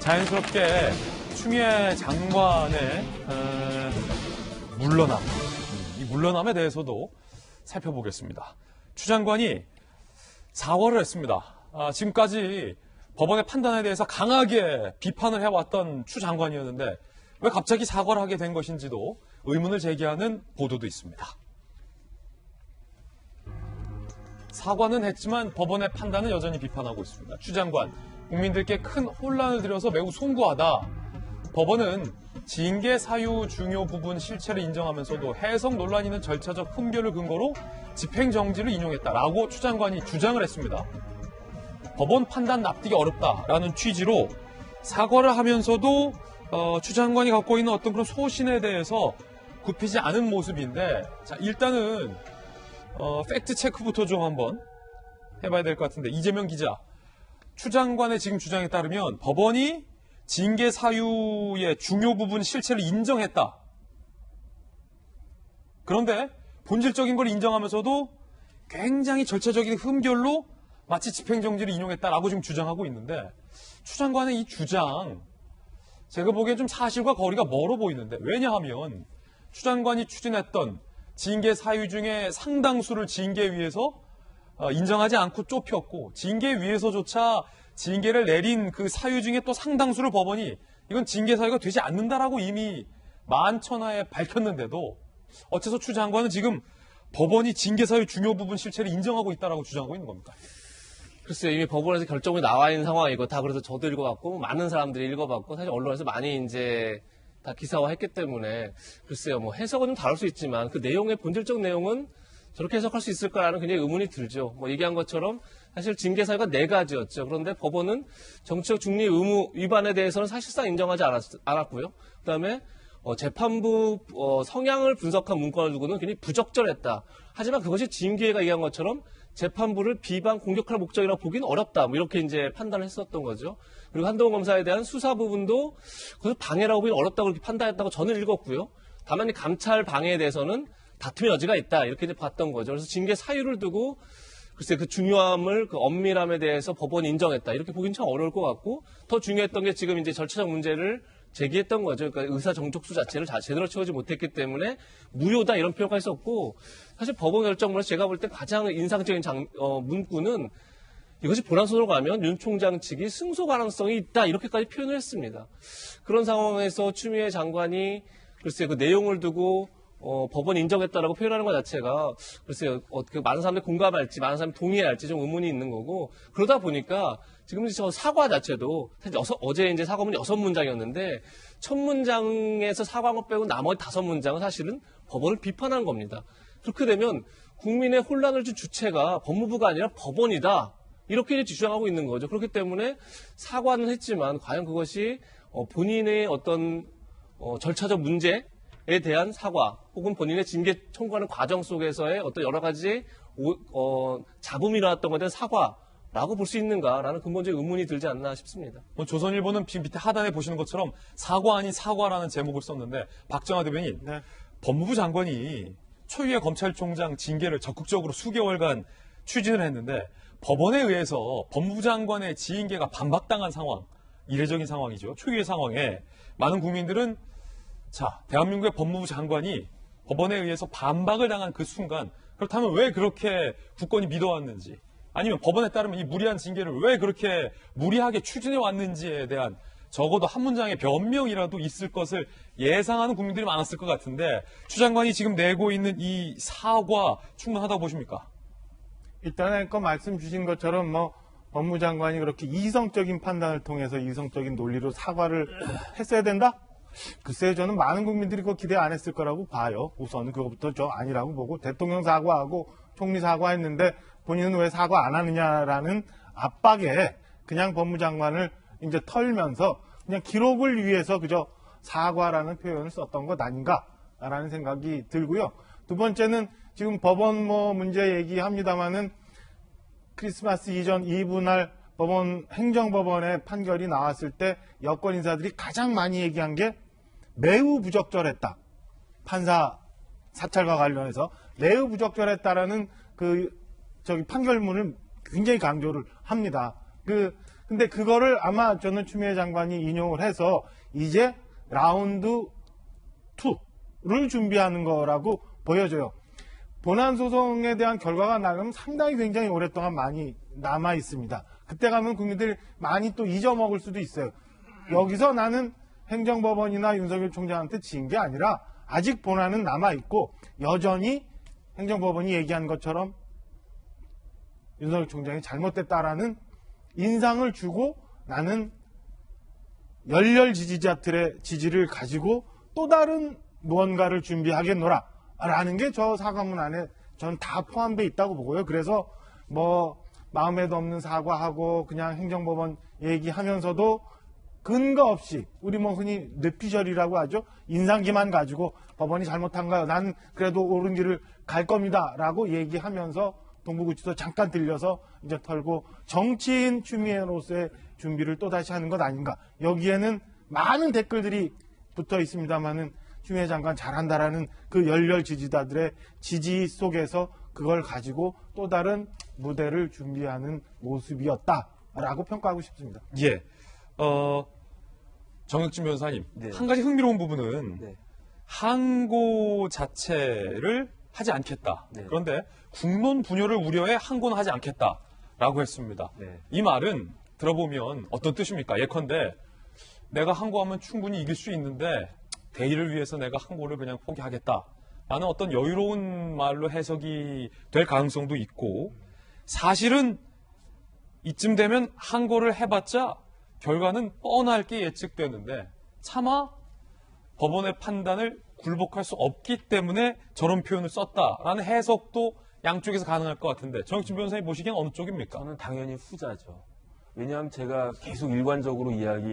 자연스럽게 추미애 장관의 물러남, 이 물러남에 대해서도 살펴보겠습니다. 추 장관이 사과를 했습니다. 지금까지 법원의 판단에 대해서 강하게 비판을 해왔던 추 장관이었는데 왜 갑자기 사과를 하게 된 것인지도 의문을 제기하는 보도도 있습니다. 사과는 했지만 법원의 판단은 여전히 비판하고 있습니다. 추 장관, 국민들께 큰 혼란을 드려서 매우 송구하다. 법원은 징계 사유 중요 부분 실체를 인정하면서도 해석 논란이 있는 절차적 흠결을 근거로 집행정지를 인용했다라고 추 장관이 주장을 했습니다. 법원 판단 납득이 어렵다라는 취지로 사과를 하면서도 추 장관이 갖고 있는 어떤 그런 소신에 대해서 굽히지 않은 모습인데, 자, 일단은 팩트 체크부터 좀 한번 해봐야 될 것 같은데, 이재명 기자, 추 장관의 지금 주장에 따르면 법원이 징계 사유의 중요 부분 실체를 인정했다. 그런데 본질적인 걸 인정하면서도 굉장히 절차적인 흠결로 마치 집행정지를 인용했다라고 지금 주장하고 있는데, 추 장관의 이 주장, 제가 보기엔 좀 사실과 거리가 멀어 보이는데, 왜냐하면 추 장관이 추진했던 징계 사유 중에 상당수를 징계위에서 인정하지 않고 좁혔고, 징계위에서조차 징계를 내린 그 사유 중에 또 상당수를 법원이 이건 징계 사유가 되지 않는다라고 이미 만천하에 밝혔는데도 어째서 추 장관은 지금 법원이 징계 사유 중요 부분 실체를 인정하고 있다라고 주장하고 있는 겁니까? 글쎄요, 이미 법원에서 결정이 나와 있는 상황이고, 다 그래서 저도 읽어봤고, 많은 사람들이 읽어봤고, 사실 언론에서 많이 이제 다 기사화했기 때문에, 글쎄요, 뭐 해석은 좀 다를 수 있지만, 그 내용의 본질적 내용은 저렇게 해석할 수 있을까라는 굉장히 의문이 들죠. 뭐 얘기한 것처럼 사실 징계 사유가 4가지였죠. 그런데 법원은 정치적 중립 의무 위반에 대해서는 사실상 인정하지 않았고요. 그다음에 재판부 성향을 분석한 문건을 두고는 굉장히 부적절했다. 하지만 그것이 징계가 얘기한 것처럼 재판부를 비방 공격할 목적이라고 보기는 어렵다. 뭐 이렇게 이제 판단을 했었던 거죠. 그리고 한동훈 검사에 대한 수사 부분도 그것을 방해라고 보기는 어렵다고 그렇게 판단했다고 저는 읽었고요. 다만 이 감찰 방해에 대해서는 다툼의 여지가 있다. 이렇게 이제 봤던 거죠. 그래서 징계 사유를 두고 글쎄 그 중요함을, 그 엄밀함에 대해서 법원이 인정했다. 이렇게 보기는 참 어려울 것 같고, 더 중요했던 게 지금 이제 절차적 문제를 제기했던 거죠. 그러니까 의사 정족수 자체를 제대로 채우지 못했기 때문에 무효다 이런 표현까지 썼고, 사실 법원 결정문에서 제가 볼 때 가장 인상적인 문구는 이것이 본안소로 가면 윤 총장 측이 승소 가능성이 있다 이렇게까지 표현을 했습니다. 그런 상황에서 추미애 장관이 글쎄 그 내용을 두고 법원 인정했다라고 표현하는 것 자체가 글쎄요, 많은 사람들이 공감할지, 많은 사람들이 동의할지 좀 의문이 있는 거고, 그러다 보니까 지금 저 사과 자체도 사실 어제 이제 사과문이 6문장이었는데 첫 문장에서 사과한 것 빼고 나머지 5문장은 사실은 법원을 비판한 겁니다. 그렇게 되면 국민의 혼란을 준 주체가 법무부가 아니라 법원이다. 이렇게 이제 주장하고 있는 거죠. 그렇기 때문에 사과는 했지만 과연 그것이 본인의 어떤 절차적 문제 에 대한 사과 혹은 본인의 징계 청구하는 과정 속에서의 어떤 여러 가지 잡음이 일어났던 것에 대한 사과라고 볼 수 있는가라는 근본적인 의문이 들지 않나 싶습니다. 조선일보는 지금 밑에 하단에 보시는 것처럼 사과 아닌 사과라는 제목을 썼는데, 박정화 대변인, 네. 법무부 장관이 초유의 검찰총장 징계를 적극적으로 수개월간 추진을 했는데 법원에 의해서 법무부 장관의 징계가 반박당한 상황, 이례적인 상황이죠. 초유의 상황에 많은 국민들은 자, 대한민국의 법무부 장관이 법원에 의해서 반박을 당한 그 순간, 그렇다면 왜 그렇게 국권이 믿어왔는지, 아니면 법원에 따르면 이 무리한 징계를 왜 그렇게 무리하게 추진해 왔는지에 대한 적어도 한 문장의 변명이라도 있을 것을 예상하는 국민들이 많았을 것 같은데, 추 장관이 지금 내고 있는 이 사과 충분하다고 보십니까? 일단은 아까 말씀 주신 것처럼 법무부 장관이 그렇게 이성적인 판단을 통해서 이성적인 논리로 사과를 했어야 된다? 글쎄요, 저는 많은 국민들이 그거 기대 안 했을 거라고 봐요. 우선 그것부터 저 아니라고 보고, 대통령 사과하고 총리 사과했는데 본인은 왜 사과 안 하느냐라는 압박에 그냥 법무장관을 이제 털면서 그냥 기록을 위해서 그저 사과라는 표현을 썼던 것 아닌가라는 생각이 들고요. 두 번째는 지금 법원 문제 얘기합니다마는 크리스마스 이전 이브 날 행정법원의 판결이 나왔을 때 여권 인사들이 가장 많이 얘기한 게 매우 부적절했다. 판사 사찰과 관련해서 매우 부적절했다라는 판결문을 굉장히 강조를 합니다. 근데 그거를 아마 저는 추미애 장관이 인용을 해서 이제 라운드 2를 준비하는 거라고 보여져요. 본안 소송에 대한 결과가 나가면 상당히 굉장히 오랫동안 많이 남아 있습니다. 그때 가면 국민들 많이 또 잊어먹을 수도 있어요. 여기서 나는 행정법원이나 윤석열 총장한테 진 게 아니라 아직 본안은 남아 있고 여전히 행정법원이 얘기한 것처럼 윤석열 총장이 잘못됐다라는 인상을 주고 나는 열렬 지지자들의 지지를 가지고 또 다른 무언가를 준비하겠노라 라는 게 저 사과문 안에 전 다 포함되어 있다고 보고요. 그래서 뭐 마음에도 없는 사과하고 그냥 행정법원 얘기하면서도 근거 없이 우리 뭐 흔히 뇌피셜이라고 하죠. 인상기만 가지고 법원이 잘못한가요? 난 그래도 옳은 길을 갈 겁니다 라고 얘기하면서 동부구치소 잠깐 들려서 이제 털고 정치인 추미애로서의 준비를 또다시 하는 것 아닌가. 여기에는 많은 댓글들이 붙어 있습니다만은 추미애 장관 잘한다라는 그 열렬 지지자들의 지지 속에서 그걸 가지고 또 다른 무대를 준비하는 모습이었다라고 평가하고 싶습니다. 예. 정혁진 변호사님, 네. 한 가지 흥미로운 부분은 네. 항고 자체를 하지 않겠다. 네. 그런데 국론 분열을 우려해 항고는 하지 않겠다라고 했습니다. 네. 이 말은 들어보면 어떤 뜻입니까? 예컨대 내가 항고하면 충분히 이길 수 있는데 대의를 위해서 내가 항고를 그냥 포기하겠다. 라는 어떤 여유로운 말로 해석이 될 가능성도 있고 사실은 이쯤 되면 항고를 해봤자 결과는 뻔할 게 예측되는데 차마 법원의 판단을 굴복할 수 없기 때문에 저런 표현을 썼다라는 해석도 양쪽에서 가능할 것 같은데 정혁진 변호사님 보시기엔 어느 쪽입니까? 저는 당연히 후자죠. 왜냐하면 제가 계속 일관적으로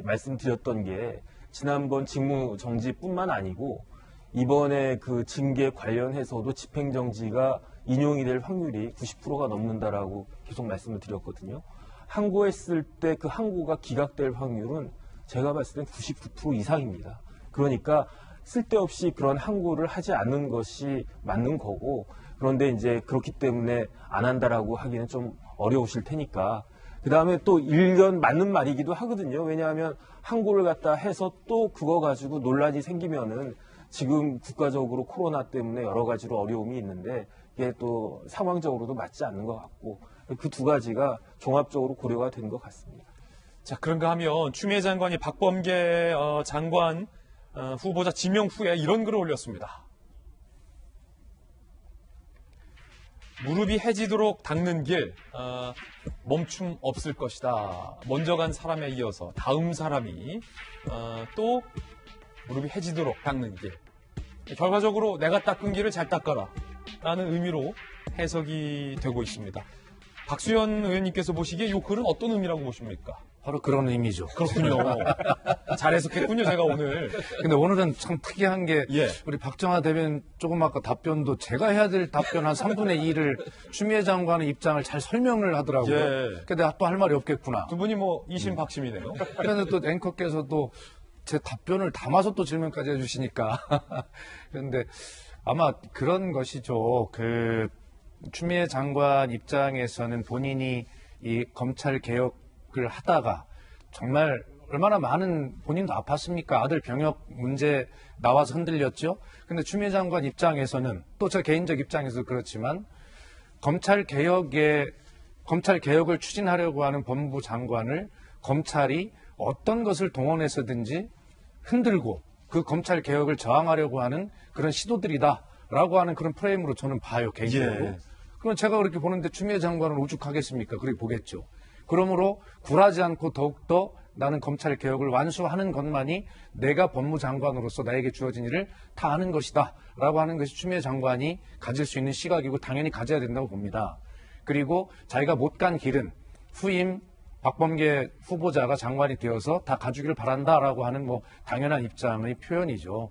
말씀드렸던 게 지난번 직무 정지뿐만 아니고 이번에 그 징계 관련해서도 집행정지가 인용이 될 확률이 90%가 넘는다라고 계속 말씀을 드렸거든요. 항고했을 때 그 항고가 기각될 확률은 제가 봤을 땐 99% 이상입니다. 그러니까 쓸데없이 그런 항고를 하지 않는 것이 맞는 거고 그런데 이제 그렇기 때문에 안 한다라고 하기는 좀 어려우실 테니까 그 다음에 또 일견 맞는 말이기도 하거든요. 왜냐하면 항고를 갖다 해서 또 그거 가지고 논란이 생기면은 지금 국가적으로 코로나 때문에 여러 가지로 어려움이 있는데 이게 또 상황적으로도 맞지 않는 것 같고 그 두 가지가 종합적으로 고려가 된 것 같습니다. 자, 그런가 하면 추미애 장관이 박범계 장관 후보자 지명 후에 이런 글을 올렸습니다. 무릎이 해지도록 닦는 길 멈춤 없을 것이다. 먼저 간 사람에 이어서 다음 사람이 또 무릎이 해지도록 닦는 길. 결과적으로 내가 닦은 길을 잘 닦아라 라는 의미로 해석이 되고 있습니다. 박수현 의원님께서 보시기에 이 글은 어떤 의미라고 보십니까? 바로 그런 의미죠. 그렇군요. 잘 해석했군요, 제가 오늘. 근데 오늘은 참 특이한 게 예. 우리 박정하 대변인 조금 아까 답변도 제가 해야 될 답변 한 3분의 2를 추미애 장관의 입장을 잘 설명을 하더라고요. 예. 근데 또 할 말이 없겠구나. 두 분이 뭐 이심박심이네요. 그런데 또 앵커께서도 제 답변을 담아서 또 질문까지 해주시니까. 그런데 아마 그런 것이죠. 그 추미애 장관 입장에서는 본인이 이 검찰 개혁을 하다가 정말 얼마나 많은 본인도 아팠습니까? 아들 병역 문제 나와서 흔들렸죠. 근데 추미애 장관 입장에서는 또 저 개인적 입장에서 그렇지만 검찰 개혁을 추진하려고 하는 법무부 장관을 검찰이 어떤 것을 동원해서든지 흔들고 그 검찰 개혁을 저항하려고 하는 그런 시도들이다라고 하는 그런 프레임으로 저는 봐요, 개인적으로. 예. 그럼 제가 그렇게 보는데 추미애 장관은 오죽하겠습니까? 그렇게 보겠죠. 그러므로 굴하지 않고 더욱더 나는 검찰 개혁을 완수하는 것만이 내가 법무장관으로서 나에게 주어진 일을 다 하는 것이다 라고 하는 것이 추미애 장관이 가질 수 있는 시각이고 당연히 가져야 된다고 봅니다. 그리고 자기가 못 간 길은 후임 박범계 후보자가 장관이 되어서 다 가주기를 바란다라고 하는 뭐 당연한 입장의 표현이죠.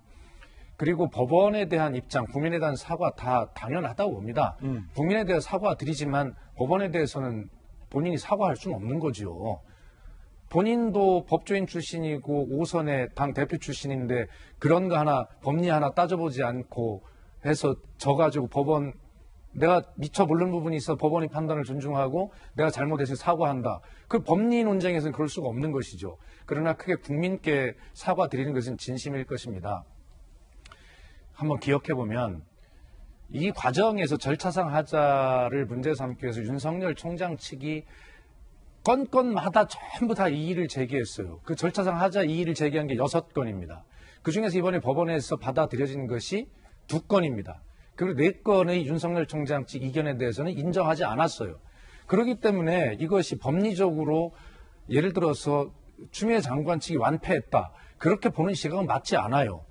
그리고 법원에 대한 입장, 국민에 대한 사과 다 당연하다고 봅니다. 국민에 대한 사과 드리지만 법원에 대해서는 본인이 사과할 수는 없는 거죠. 본인도 법조인 출신이고 5선의 당 대표 출신인데 그런 거 하나, 법리 하나 따져보지 않고 해서 져가지고 법원 내가 미처 모르는 부분이 있어 법원의 판단을 존중하고 내가 잘못해서 사과한다. 그 법리 논쟁에서는 그럴 수가 없는 것이죠. 그러나 크게 국민께 사과드리는 것은 진심일 것입니다. 한번 기억해보면 이 과정에서 절차상 하자를 문제 삼기 위해서 윤석열 총장 측이 건건마다 전부 다 이의를 제기했어요. 그 절차상 하자 이의를 제기한 게 6건입니다. 그중에서 이번에 법원에서 받아들여진 것이 2건입니다. 그리고 4건의 윤석열 총장 측 이견에 대해서는 인정하지 않았어요. 그렇기 때문에 이것이 법리적으로 예를 들어서 추미애 장관 측이 완패했다. 그렇게 보는 시각은 맞지 않아요.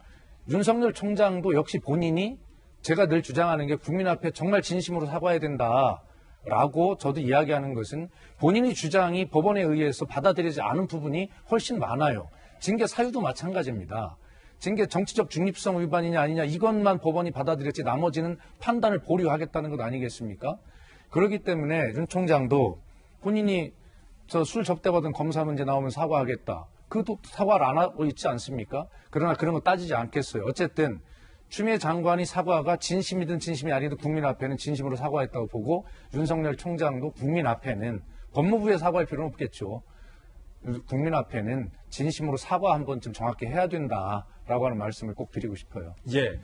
윤석열 총장도 역시 본인이 제가 늘 주장하는 게 국민 앞에 정말 진심으로 사과해야 된다라고 저도 이야기하는 것은 본인의 주장이 법원에 의해서 받아들이지 않은 부분이 훨씬 많아요. 징계 사유도 마찬가지입니다. 징계 정치적 중립성 위반이냐 아니냐 이것만 법원이 받아들였지 나머지는 판단을 보류하겠다는 것 아니겠습니까? 그렇기 때문에 윤 총장도 본인이 저 술 접대받은 검사 문제 나오면 사과하겠다. 그것도 사과를 안 하고 있지 않습니까? 그러나 그런 거 따지지 않겠어요. 어쨌든 추미애 장관이 사과가 진심이든 진심이 아니든 국민 앞에는 진심으로 사과했다고 보고 윤석열 총장도 국민 앞에는 법무부에 사과할 필요는 없겠죠. 국민 앞에는 진심으로 사과 한 번쯤 정확히 해야 된다라고 하는 말씀을 꼭 드리고 싶어요. 예.